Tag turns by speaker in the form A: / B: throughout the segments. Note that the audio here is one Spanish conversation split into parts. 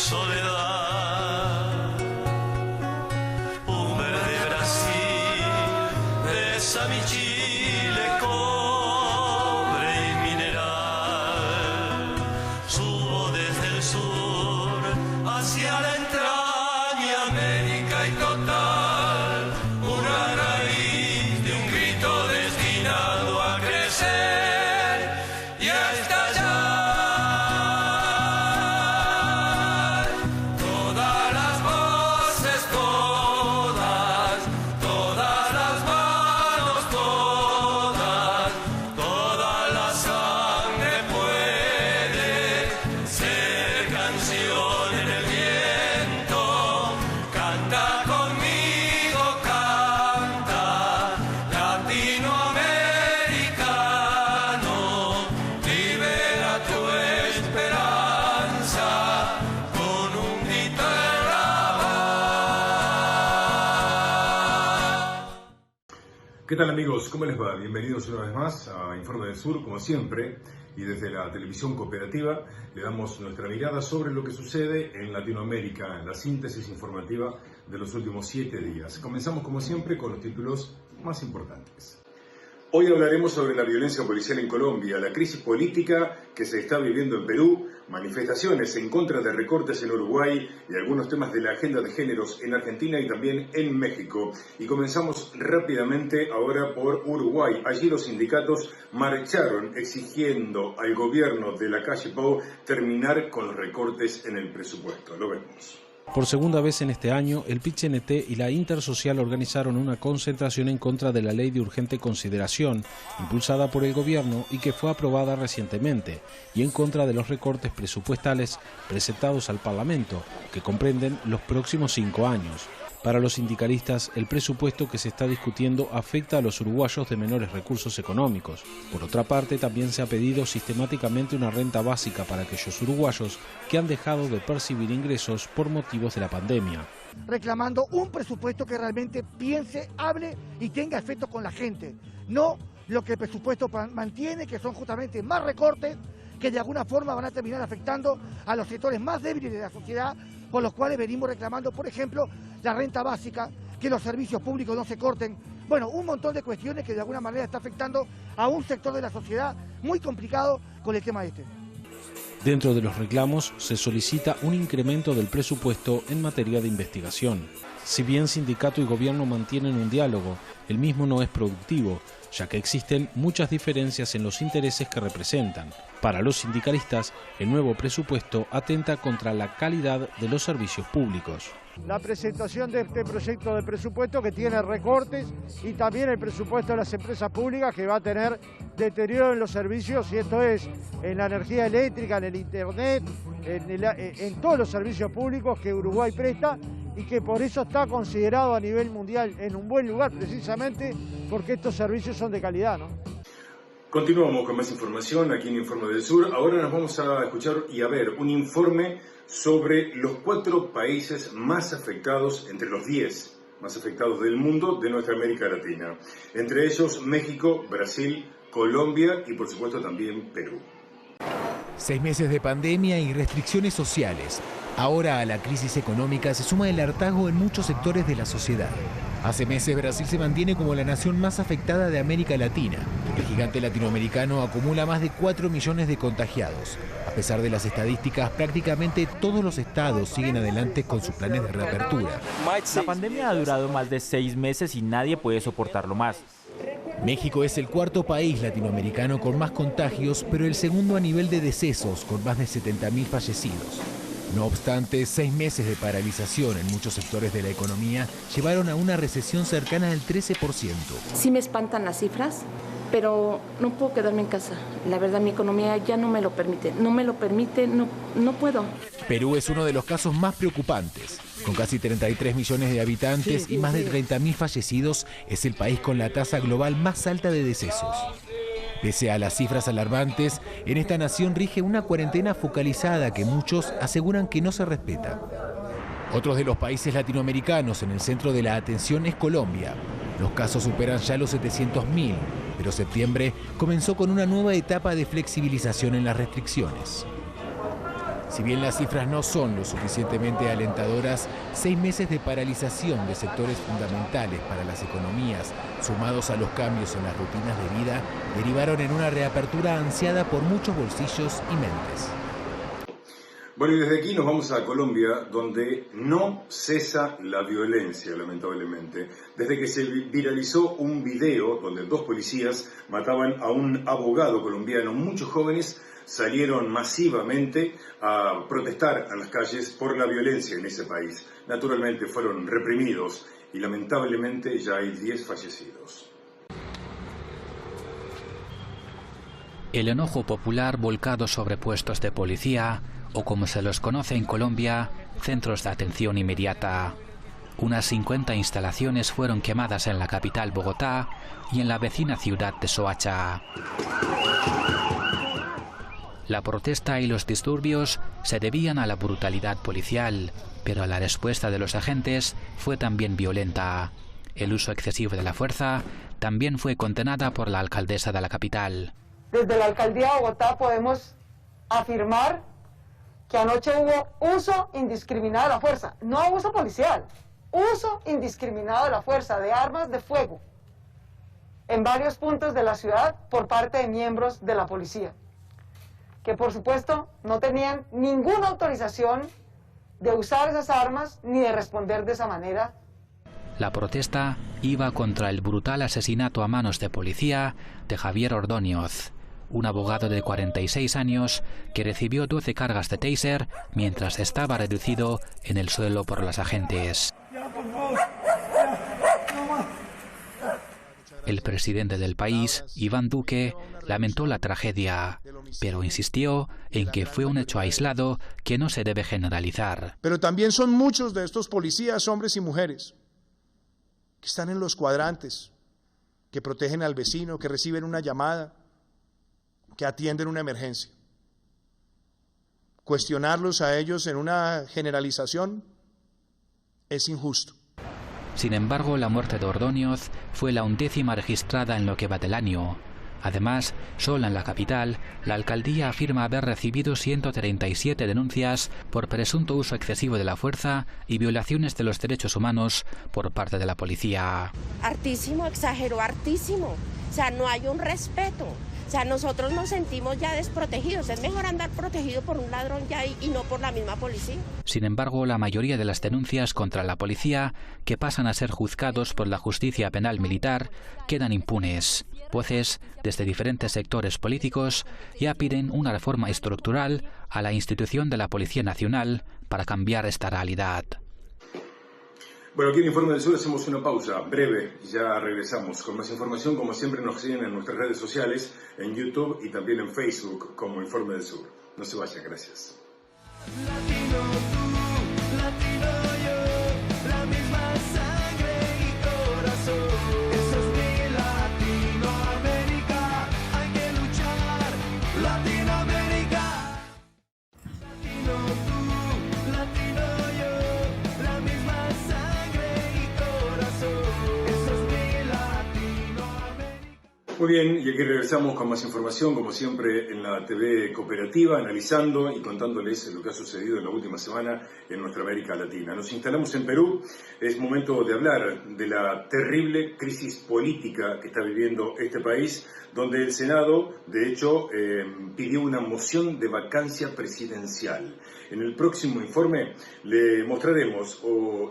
A: soledad. Un verde Brasil besa mi Chile, cobre y mineral. Subo desde el sur hacia la entraña, América y total. Una raíz de un grito destinado a crecer y a estallar. Todas las voces, todas las manos, toda la sangre puede ser canción en el viento. Canta conmigo, canta, latinoamericano, libera tu esperanza con un grito en la voz.
B: ¿Qué tal, amigos? ¿Cómo les va? Bienvenidos una vez más a Informe del Sur, como siempre, y desde la televisión cooperativa le damos nuestra mirada sobre lo que sucede en Latinoamérica, en la síntesis informativa de los últimos 7 días. Comenzamos, como siempre, con los títulos más importantes. Hoy hablaremos sobre la violencia policial en Colombia, la crisis política que se está viviendo en Perú, manifestaciones en contra de recortes en Uruguay y algunos temas de la agenda de géneros en Argentina y también en México. Y comenzamos rápidamente ahora por Uruguay. Allí los sindicatos marcharon exigiendo al gobierno de Lacalle Pou terminar con los recortes en el presupuesto. Lo vemos.
C: Por segunda vez en este año, el PIT-CNT y la Intersocial organizaron una concentración en contra de la Ley de Urgente Consideración, impulsada por el gobierno y que fue aprobada recientemente, y en contra de los recortes presupuestales presentados al Parlamento, que comprenden los próximos 5 años. Para los sindicalistas, el presupuesto que se está discutiendo afecta a los uruguayos de menores recursos económicos. Por otra parte, también se ha pedido sistemáticamente una renta básica para aquellos uruguayos que han dejado de percibir ingresos por motivos de la pandemia.
D: Reclamando un presupuesto que realmente piense, hable y tenga efecto con la gente. No lo que el presupuesto mantiene, que son justamente más recortes que de alguna forma van a terminar afectando a los sectores más débiles de la sociedad, por los cuales venimos reclamando, por ejemplo, la renta básica, que los servicios públicos no se corten. Bueno, un montón de cuestiones que de alguna manera está afectando a un sector de la sociedad muy complicado con el tema este.
C: Dentro de los reclamos se solicita un incremento del presupuesto en materia de investigación. Si bien sindicato y gobierno mantienen un diálogo, el mismo no es productivo, ya que existen muchas diferencias en los intereses que representan. Para los sindicalistas, el nuevo presupuesto atenta contra la calidad de los servicios públicos.
E: La presentación de este proyecto de presupuesto que tiene recortes y también el presupuesto de las empresas públicas que va a tener deterioro en los servicios, y esto es en la energía eléctrica, en el internet, en todos los servicios públicos que Uruguay presta, y que por eso está considerado a nivel mundial en un buen lugar, precisamente porque estos servicios son de calidad, ¿no?
B: Continuamos con más información aquí en Informe del Sur. Ahora nos vamos a escuchar y a ver un informe sobre los 4 países más afectados, entre los 10 más afectados del mundo de nuestra América Latina. Entre ellos México, Brasil, Colombia y por supuesto también Perú.
F: 6 meses de pandemia y restricciones sociales. Ahora a la crisis económica se suma el hartazgo en muchos sectores de la sociedad. Hace meses Brasil se mantiene como la nación más afectada de América Latina. El gigante latinoamericano acumula más de 4 millones de contagiados. A pesar de las estadísticas, prácticamente todos los estados siguen adelante con sus planes de reapertura.
G: La pandemia ha durado más de 6 meses y nadie puede soportarlo más.
F: México es el 4.º país latinoamericano con más contagios, pero el segundo a nivel de decesos, con más de 70.000 fallecidos. No obstante, 6 meses de paralización en muchos sectores de la economía llevaron a una recesión cercana al 13%.
H: Sí me espantan las cifras, pero no puedo quedarme en casa. La verdad, mi economía ya no me lo permite. No puedo.
F: Perú es uno de los casos más preocupantes. Con casi 33 millones de habitantes y más de 30.000 fallecidos, es el país con la tasa global más alta de decesos. Pese a las cifras alarmantes, en esta nación rige una cuarentena focalizada que muchos aseguran que no se respeta. Otros de los países latinoamericanos en el centro de la atención es Colombia. Los casos superan ya los 700.000, pero septiembre comenzó con una nueva etapa de flexibilización en las restricciones. Si bien las cifras no son lo suficientemente alentadoras, 6 meses de paralización de sectores fundamentales para las economías, sumados a los cambios en las rutinas de vida, derivaron en una reapertura ansiada por muchos bolsillos y mentes.
B: Bueno, y desde aquí nos vamos a Colombia, donde no cesa la violencia, lamentablemente. Desde que se viralizó un video donde 2 policías mataban a un abogado colombiano, muchos jóvenes salieron masivamente a protestar en las calles por la violencia en ese país. Naturalmente fueron reprimidos y lamentablemente ya hay 10 fallecidos.
I: El enojo popular volcado sobre puestos de policía, o como se los conoce en Colombia, centros de atención inmediata. Unas 50 instalaciones fueron quemadas en la capital Bogotá y en la vecina ciudad de Soacha. La protesta y los disturbios se debían a la brutalidad policial, pero la respuesta de los agentes fue también violenta. El uso excesivo de la fuerza también fue condenada por la alcaldesa de la capital.
J: Desde la alcaldía de Bogotá podemos afirmar que anoche hubo uso indiscriminado de la fuerza, no uso policial, uso indiscriminado de la fuerza, de armas de fuego, en varios puntos de la ciudad por parte de miembros de la policía, que por supuesto no tenían ninguna autorización de usar esas armas ni de responder de esa manera.
I: La protesta iba contra el brutal asesinato a manos de policía de Javier Ordóñez, un abogado de 46 años que recibió 12 cargas de taser mientras estaba reducido en el suelo por los agentes. El presidente del país, Iván Duque, lamentó la tragedia, pero insistió en que fue un hecho aislado que no se debe generalizar.
K: Pero también son muchos de estos policías, hombres y mujeres, que están en los cuadrantes, que protegen al vecino, que reciben una llamada, que atienden una emergencia. Cuestionarlos a ellos en una generalización es injusto.
I: Sin embargo, la muerte de Ordóñez fue la 11ª registrada en lo que va del año. Además, solo en la capital, la alcaldía afirma haber recibido 137 denuncias por presunto uso excesivo de la fuerza y violaciones de los derechos humanos por parte de la policía.
L: Hartísimo, exageró hartísimo. O sea, no hay un respeto. O sea, nosotros nos sentimos ya desprotegidos. Es mejor andar protegido por un ladrón ya y no por la misma policía.
I: Sin embargo, la mayoría de las denuncias contra la policía, que pasan a ser juzgados por la justicia penal militar, quedan impunes. Voces desde diferentes sectores políticos ya piden una reforma estructural a la institución de la Policía Nacional para cambiar esta realidad.
B: Bueno, aquí en Informe del Sur hacemos una pausa breve, ya regresamos con más información. Como siempre nos siguen en nuestras redes sociales, en YouTube y también en Facebook como Informe del Sur. No se vayan, gracias.
A: Latino tú, latino yo, la misma sangre y corazón. Eso es mi Latinoamérica, hay que luchar, Latinoamérica. Latino tú, latino yo, la misma sangre y corazón. Eso es mi Latinoamérica.
B: Muy bien, y aquí regresamos con más información, como siempre, en la TV Cooperativa, analizando y contándoles lo que ha sucedido en la última semana en nuestra América Latina. Nos instalamos en Perú, es momento de hablar de la terrible crisis política que está viviendo este país, donde el Senado, de hecho, pidió una moción de vacancia presidencial. En el próximo informe le mostraremos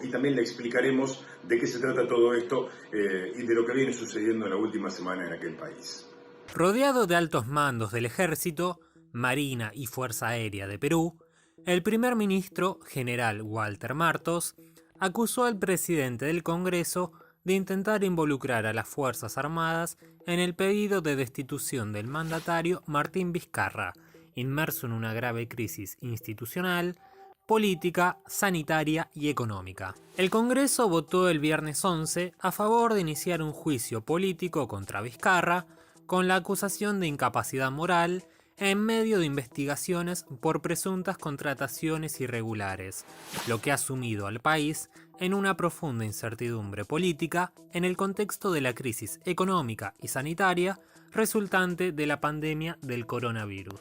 B: y también le explicaremos de qué se trata todo esto y de lo que viene sucediendo en la última semana en aquel país.
M: Rodeado de altos mandos del Ejército, Marina y Fuerza Aérea de Perú, el primer ministro, general Walter Martos, acusó al presidente del Congreso de intentar involucrar a las Fuerzas Armadas en el pedido de destitución del mandatario Martín Vizcarra, inmerso en una grave crisis institucional, política, sanitaria y económica. El Congreso votó el viernes 11 a favor de iniciar un juicio político contra Vizcarra con la acusación de incapacidad moral en medio de investigaciones por presuntas contrataciones irregulares, lo que ha sumido al país en una profunda incertidumbre política en el contexto de la crisis económica y sanitaria resultante de la pandemia del coronavirus.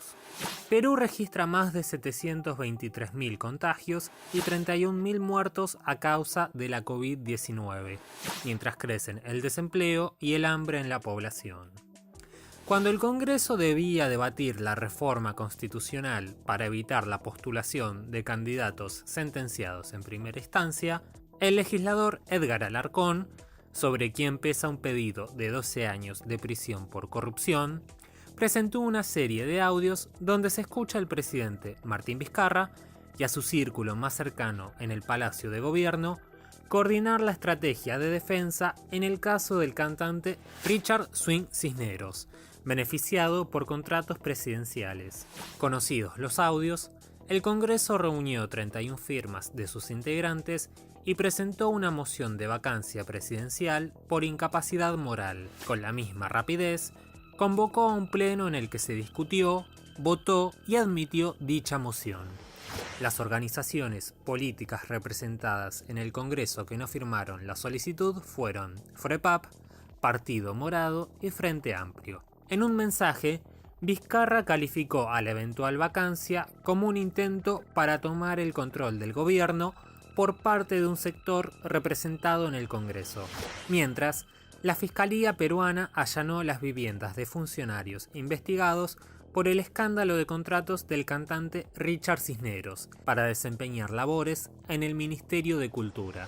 M: Perú registra más de 723.000 contagios y 31.000 muertos a causa de la COVID-19, mientras crecen el desempleo y el hambre en la población. Cuando el Congreso debía debatir la reforma constitucional para evitar la postulación de candidatos sentenciados en primera instancia, el legislador Edgar Alarcón, sobre quien pesa un pedido de 12 años de prisión por corrupción, presentó una serie de audios donde se escucha al presidente Martín Vizcarra y a su círculo más cercano en el Palacio de Gobierno coordinar la estrategia de defensa en el caso del cantante Richard Swing Cisneros, beneficiado por contratos presidenciales. Conocidos los audios, el Congreso reunió 31 firmas de sus integrantes y presentó una moción de vacancia presidencial por incapacidad moral. Con la misma rapidez, convocó a un pleno en el que se discutió, votó y admitió dicha moción. Las organizaciones políticas representadas en el Congreso que no firmaron la solicitud fueron FREPAP, Partido Morado y Frente Amplio. En un mensaje, Vizcarra calificó a la eventual vacancia como un intento para tomar el control del gobierno por parte de un sector representado en el Congreso, mientras la Fiscalía peruana allanó las viviendas de funcionarios investigados por el escándalo de contratos del cantante Richard Cisneros para desempeñar labores en el Ministerio de Cultura.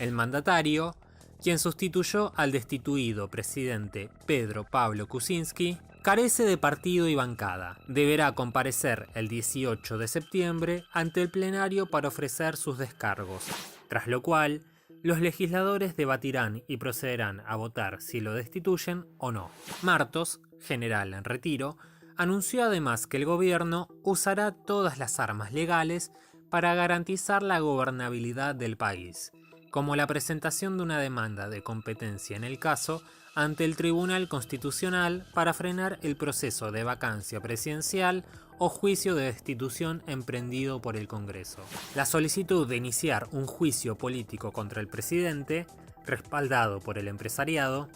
M: El mandatario, quien sustituyó al destituido presidente Pedro Pablo Kuczynski, carece de partido y bancada. Deberá comparecer el 18 de septiembre ante el plenario para ofrecer sus descargos, tras lo cual los legisladores debatirán y procederán a votar si lo destituyen o no. Martos, general en retiro, anunció además que el gobierno usará todas las armas legales para garantizar la gobernabilidad del país, como la presentación de una demanda de competencia en el caso ante el Tribunal Constitucional para frenar el proceso de vacancia presidencial o juicio de destitución emprendido por el Congreso. La solicitud de iniciar un juicio político contra el presidente, respaldado por el empresariado,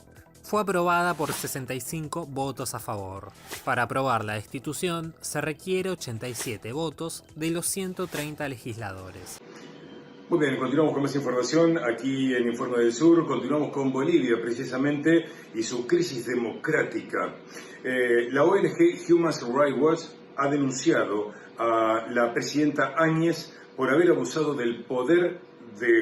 M: fue aprobada por 65 votos a favor. Para aprobar la destitución se requiere 87 votos de los 130 legisladores.
B: Muy bien, continuamos con más información aquí en Informe del Sur. Continuamos con Bolivia precisamente y su crisis democrática. La ONG Human Rights Watch ha denunciado a la presidenta Áñez por haber abusado del poder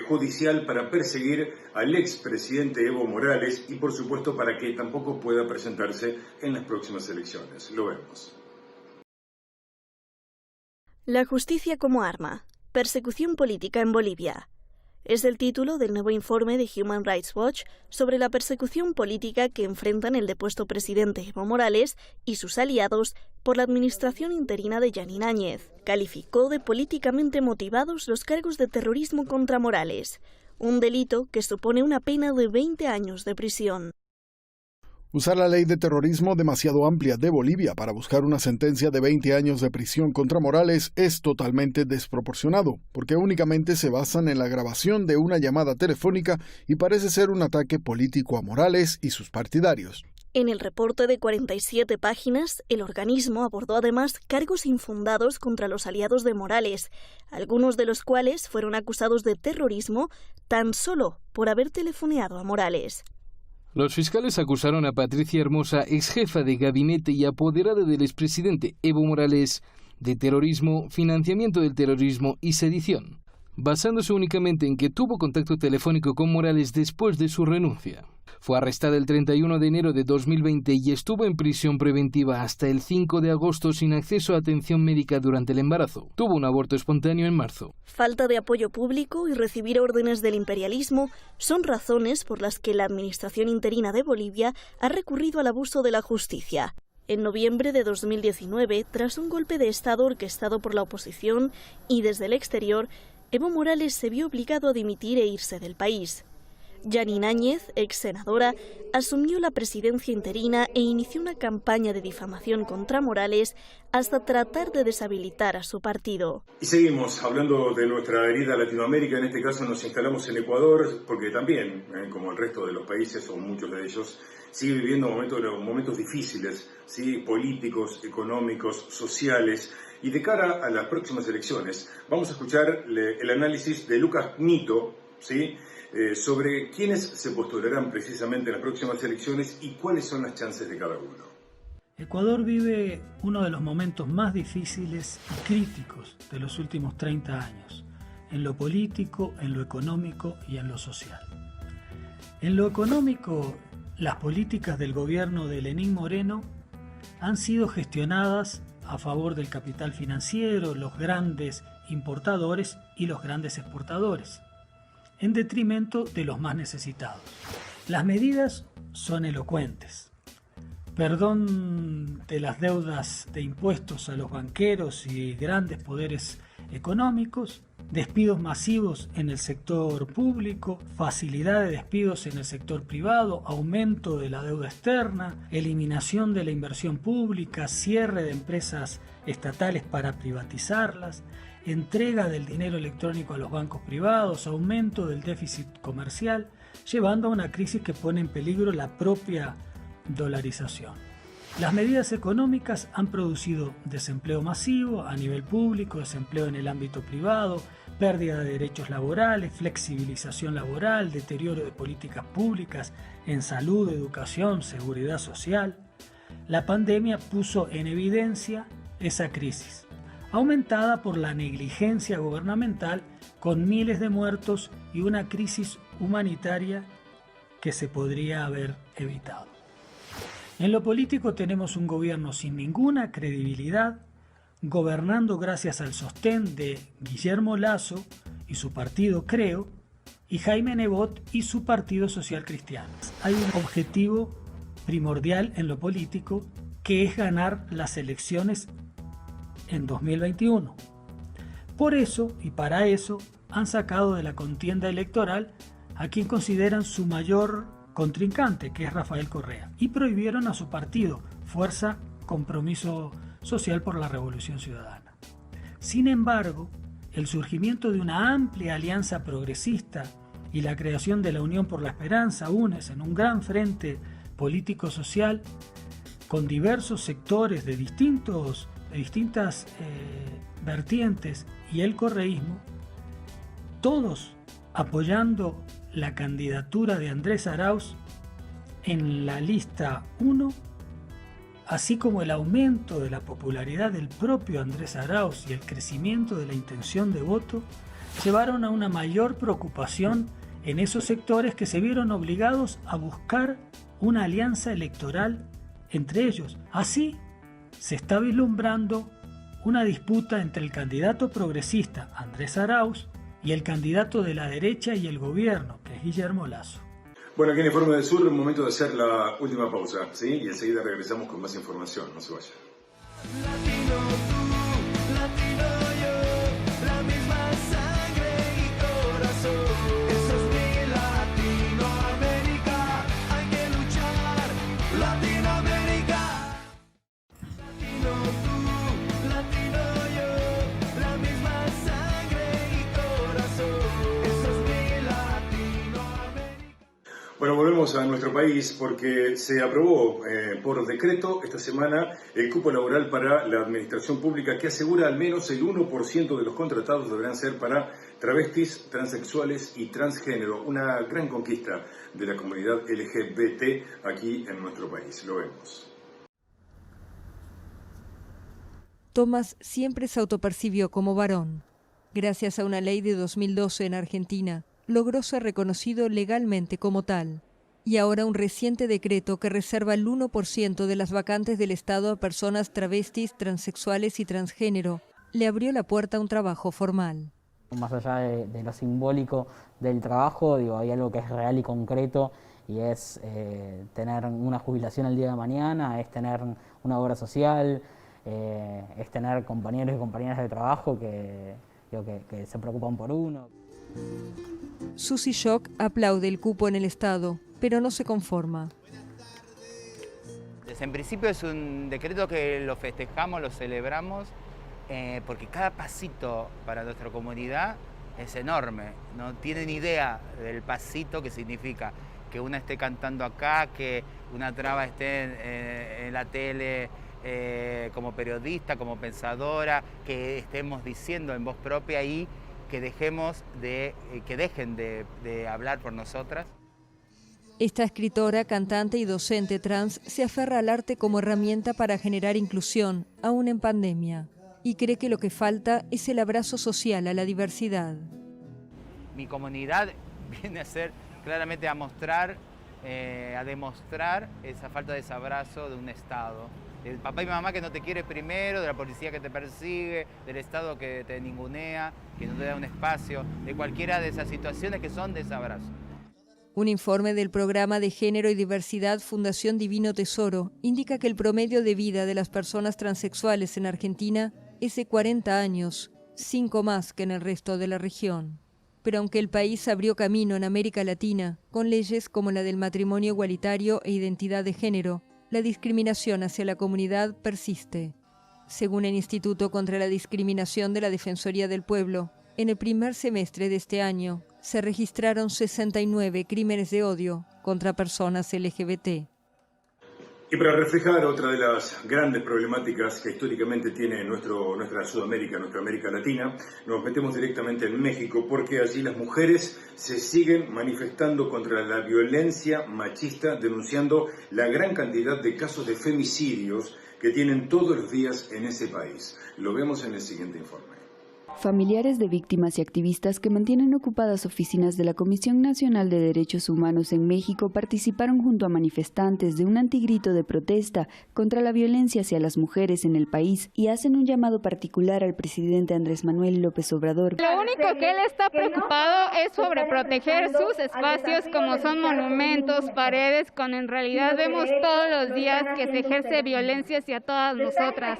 B: judicial para perseguir al expresidente Evo Morales y por supuesto para que tampoco pueda presentarse en las próximas elecciones. Lo vemos.
N: La justicia como arma. Persecución política en Bolivia. Es el título del nuevo informe de Human Rights Watch sobre la persecución política que enfrentan el depuesto presidente Evo Morales y sus aliados por la administración interina de Yanín Áñez. Calificó de políticamente motivados los cargos de terrorismo contra Morales, un delito que supone una pena de 20 años de prisión.
O: Usar la ley de terrorismo demasiado amplia de Bolivia para buscar una sentencia de 20 años de prisión contra Morales es totalmente desproporcionado, porque únicamente se basan en la grabación de una llamada telefónica y parece ser un ataque político a Morales y sus partidarios.
N: En el reporte de 47 páginas, el organismo abordó además cargos infundados contra los aliados de Morales, algunos de los cuales fueron acusados de terrorismo tan solo por haber telefoneado a Morales.
P: Los fiscales acusaron a Patricia Hermosa, ex jefa de gabinete y apoderada del expresidente Evo Morales, de terrorismo, financiamiento del terrorismo y sedición, basándose únicamente en que tuvo contacto telefónico con Morales después de su renuncia. Fue arrestada el 31 de enero de 2020 y estuvo en prisión preventiva hasta el 5 de agosto sin acceso a atención médica durante el embarazo. Tuvo un aborto espontáneo en marzo.
N: Falta de apoyo público y recibir órdenes del imperialismo son razones por las que la administración interina de Bolivia ha recurrido al abuso de la justicia. En noviembre de 2019, tras un golpe de Estado orquestado por la oposición y desde el exterior, Evo Morales se vio obligado a dimitir e irse del país. Yanine Áñez, ex senadora, asumió la presidencia interina e inició una campaña de difamación contra Morales hasta tratar de deshabilitar a su partido.
B: Y seguimos hablando de nuestra herida Latinoamérica. En este caso nos instalamos en Ecuador porque también, como el resto de los países o muchos de ellos, sigue viviendo momentos difíciles, ¿sí? Políticos, económicos, sociales. Y de cara a las próximas elecciones, vamos a escuchar el análisis de Lucas Nito, ¿sí? Sobre quiénes se postularán precisamente en las próximas elecciones y cuáles son las chances de cada uno.
Q: Ecuador vive uno de los momentos más difíciles y críticos de los últimos 30 años, en lo político, en lo económico y en lo social. En lo económico, las políticas del gobierno de Lenín Moreno han sido gestionadas a favor del capital financiero, los grandes importadores y los grandes exportadores, en detrimento de los más necesitados. Las medidas son elocuentes. Perdón de las deudas de impuestos a los banqueros y grandes poderes económicos, despidos masivos en el sector público, facilidad de despidos en el sector privado, aumento de la deuda externa, eliminación de la inversión pública, cierre de empresas estatales para privatizarlas, entrega del dinero electrónico a los bancos privados, aumento del déficit comercial, llevando a una crisis que pone en peligro la propia dolarización. Las medidas económicas han producido desempleo masivo a nivel público, desempleo en el ámbito privado, pérdida de derechos laborales, flexibilización laboral, deterioro de políticas públicas en salud, educación, seguridad social. La pandemia puso en evidencia esa crisis, aumentada por la negligencia gubernamental, con miles de muertos y una crisis humanitaria que se podría haber evitado. En lo político tenemos un gobierno sin ninguna credibilidad, gobernando gracias al sostén de Guillermo Lasso y su partido Creo, y Jaime Nebot y su Partido Social Cristiano. Hay un objetivo primordial en lo político, que es ganar las elecciones en 2021. Por eso y para eso han sacado de la contienda electoral a quien consideran su mayor contrincante, que es Rafael Correa, y prohibieron a su partido, Fuerza Compromiso Social por la Revolución Ciudadana. Sin embargo, el surgimiento de una amplia alianza progresista y la creación de la Unión por la Esperanza, UNES, en un gran frente político-social con diversos sectores de distintas vertientes, y el correísmo, todos apoyando la candidatura de Andrés Arauz en la lista 1, así como el aumento de la popularidad del propio Andrés Arauz y el crecimiento de la intención de voto, llevaron a una mayor preocupación en esos sectores que se vieron obligados a buscar una alianza electoral entre ellos. Así se está vislumbrando una disputa entre el candidato progresista Andrés Arauz y el candidato de la derecha y el gobierno, que es Guillermo Lasso.
B: Bueno, aquí en Informe del Sur, momento de hacer la última pausa, ¿sí? Y enseguida regresamos con más información, no se vaya.
A: Latino tú, latino yo, la misma sangre y corazón. Eso es mi Latinoamérica, hay que luchar, Latinoamérica. Latino tú, latino yo, la misma sangre y corazón. Eso es mi Latinoamérica.
B: Bueno, volvemos a nuestro país porque se aprobó por decreto esta semana el cupo laboral para la administración pública, que asegura al menos el 1% de los contratados deberán ser para travestis, transexuales y transgénero. Una gran conquista de la comunidad LGBT aquí en nuestro país. Lo vemos.
R: Tomás siempre se autopercibió como varón. Gracias a una ley de 2012 en Argentina, logró ser reconocido legalmente como tal. Y ahora un reciente decreto que reserva el 1% de las vacantes del Estado a personas travestis, transexuales y transgénero le abrió la puerta a un trabajo formal.
S: Más allá de lo simbólico del trabajo, hay algo que es real y concreto, y es tener una jubilación el día de mañana, es tener una obra social, es tener compañeros y compañeras de trabajo que se preocupan por uno.
R: Susi Shock aplaude el cupo en el Estado, pero no se conforma.
T: En principio es un decreto que lo festejamos, lo celebramos, porque cada pasito para nuestra comunidad es enorme. No tienen idea del pasito que significa que una esté cantando acá, que una traba esté en la tele como periodista, como pensadora, que estemos diciendo en voz propia y que dejen de hablar por nosotras.
R: Esta escritora, cantante y docente trans se aferra al arte como herramienta para generar inclusión, aún en pandemia, y cree que lo que falta es el abrazo social a la diversidad.
T: Mi comunidad viene a ser claramente a demostrar esa falta de ese abrazo de un Estado. Del papá y mamá que no te quiere primero, de la policía que te persigue, del Estado que te ningunea, que no te da un espacio, de cualquiera de esas situaciones que son desabrazo.
R: Un informe del Programa de Género y Diversidad Fundación Divino Tesoro indica que el promedio de vida de las personas transexuales en Argentina es de 40 años, 5 más que en el resto de la región. Pero aunque el país abrió camino en América Latina, con leyes como la del matrimonio igualitario e identidad de género, la discriminación hacia la comunidad persiste. Según el Instituto contra la Discriminación de la Defensoría del Pueblo, en el primer semestre de este año se registraron 69 crímenes de odio contra personas LGBT.
B: Y para reflejar otra de las grandes problemáticas que históricamente tiene nuestra Sudamérica, nuestra América Latina, nos metemos directamente en México porque allí las mujeres se siguen manifestando contra la violencia machista, denunciando la gran cantidad de casos de femicidios que tienen todos los días en ese país. Lo vemos en el siguiente informe.
U: Familiares de víctimas y activistas que mantienen ocupadas oficinas de la Comisión Nacional de Derechos Humanos en México participaron junto a manifestantes de un antigrito de protesta contra la violencia hacia las mujeres en el país y hacen un llamado particular al presidente Andrés Manuel López Obrador.
V: Lo único que él está preocupado es sobre proteger sus espacios como son monumentos, paredes, cuando en realidad vemos todos los días que se ejerce violencia hacia todas nosotras,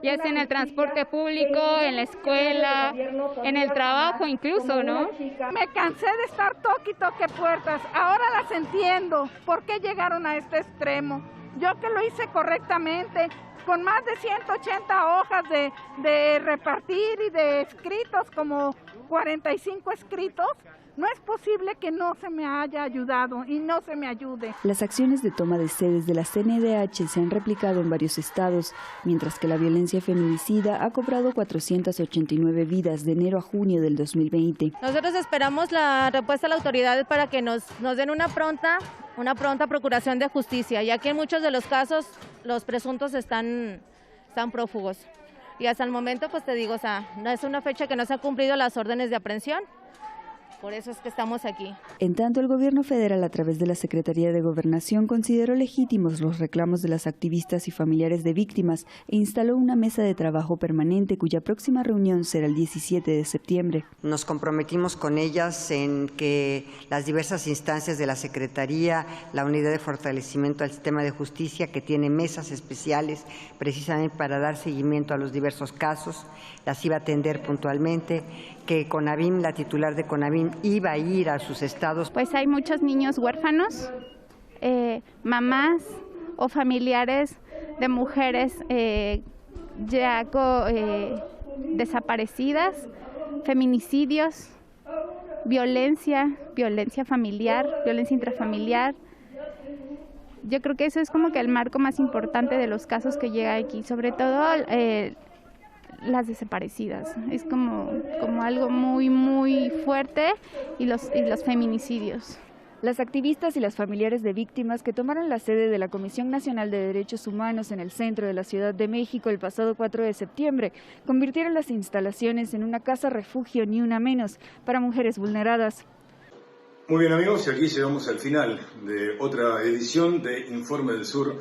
V: ya sea en el transporte público, en la escuela, en el trabajo incluso, ¿no?
W: Me cansé de estar toque y toque puertas, ahora las entiendo, ¿por qué llegaron a este extremo? Yo que lo hice correctamente, con más de 180 hojas de repartir y de escritos, como 45 escritos, no es posible que no se me haya ayudado y no se me ayude.
U: Las acciones de toma de sedes de la CNDH se han replicado en varios estados, mientras que la violencia feminicida ha cobrado 489 vidas de enero a junio del 2020.
X: Nosotros esperamos la respuesta de la autoridad para que nos den una pronta procuración de justicia, ya que en muchos de los casos los presuntos están prófugos. Y hasta el momento, pues te digo, o sea, no es una fecha que no se han cumplido las órdenes de aprehensión. Por eso es que estamos aquí.
U: En tanto, el gobierno federal, a través de la Secretaría de Gobernación, consideró legítimos los reclamos de las activistas y familiares de víctimas e instaló una mesa de trabajo permanente cuya próxima reunión será el 17 de septiembre.
Y: Nos comprometimos con ellas en que las diversas instancias de la Secretaría, la Unidad de Fortalecimiento al Sistema de Justicia, que tiene mesas especiales precisamente para dar seguimiento a los diversos casos, las iba a atender puntualmente, que CONAVIM, la titular de CONAVIM, iba a ir a sus estados.
V: Pues hay muchos niños huérfanos, mamás o familiares de mujeres desaparecidas, feminicidios, violencia familiar, violencia intrafamiliar. Yo creo que eso es como que el marco más importante de los casos que llega aquí, sobre todo las desaparecidas. Es como algo muy, muy fuerte y los feminicidios.
U: Las activistas y las familiares de víctimas que tomaron la sede de la Comisión Nacional de Derechos Humanos en el centro de la Ciudad de México el pasado 4 de septiembre convirtieron las instalaciones en una casa refugio ni una menos para mujeres vulneradas.
B: Muy bien amigos, y aquí llegamos al final de otra edición de Informe del Sur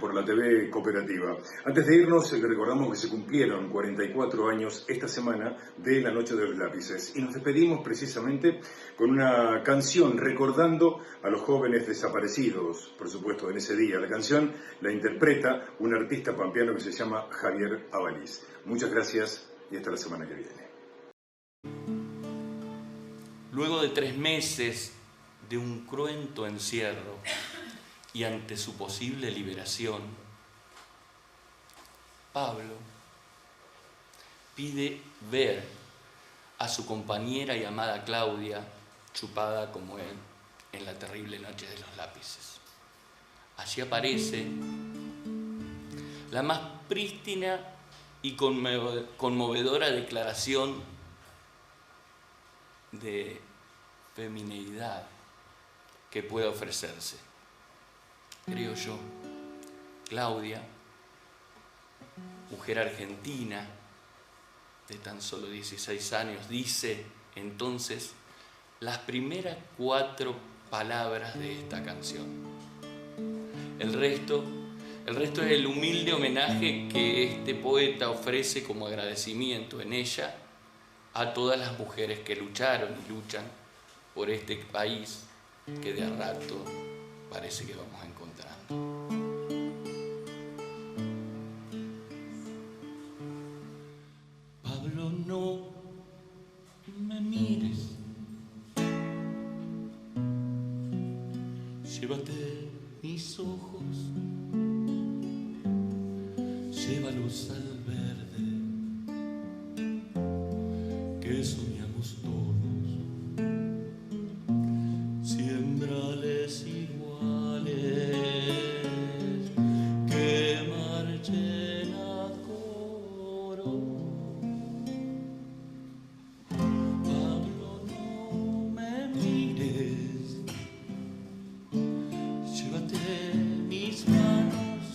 B: por la TV Cooperativa. Antes de irnos, recordamos que se cumplieron 44 años esta semana de la Noche de los Lápices y nos despedimos precisamente con una canción recordando a los jóvenes desaparecidos, por supuesto, en ese día. La canción la interpreta un artista pampeano que se llama Javier Avaliz. Muchas gracias y hasta la semana que viene.
C: luego de 3 meses de un cruento encierro y ante su posible liberación, Pablo pide ver a su compañera y amada Claudia chupada como él en la terrible noche de los lápices. Allí aparece la más prístina y conmovedora declaración de femineidad que pueda ofrecerse. Creo yo, Claudia, mujer argentina de tan solo 16 años, dice entonces las primeras 4 palabras de esta canción. El resto es el humilde homenaje que este poeta ofrece como agradecimiento en ella a todas las mujeres que lucharon y luchan por este país que de a rato parece que vamos encontrando. Pablo, no me mires, llévate mis ojos, llévalos al verde que soñamos todos, siembrales iguales que marchen a coro. Pablo, no me mires, llévate mis manos,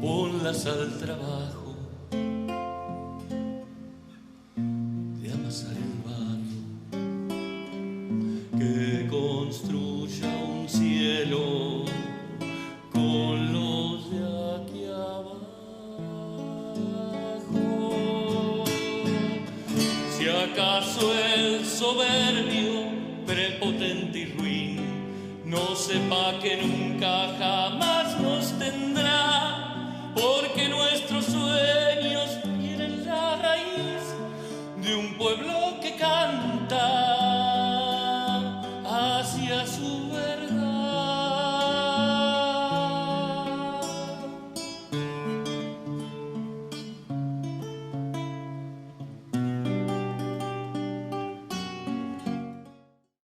C: ponlas al trabajo de amasar el barro, que construya un cielo con los de aquí abajo. Si acaso el soberbio, prepotente y ruin, no sepa que nunca jamás nos tendrá, porque nuestros sueños tienen la raíz de un pueblo que canta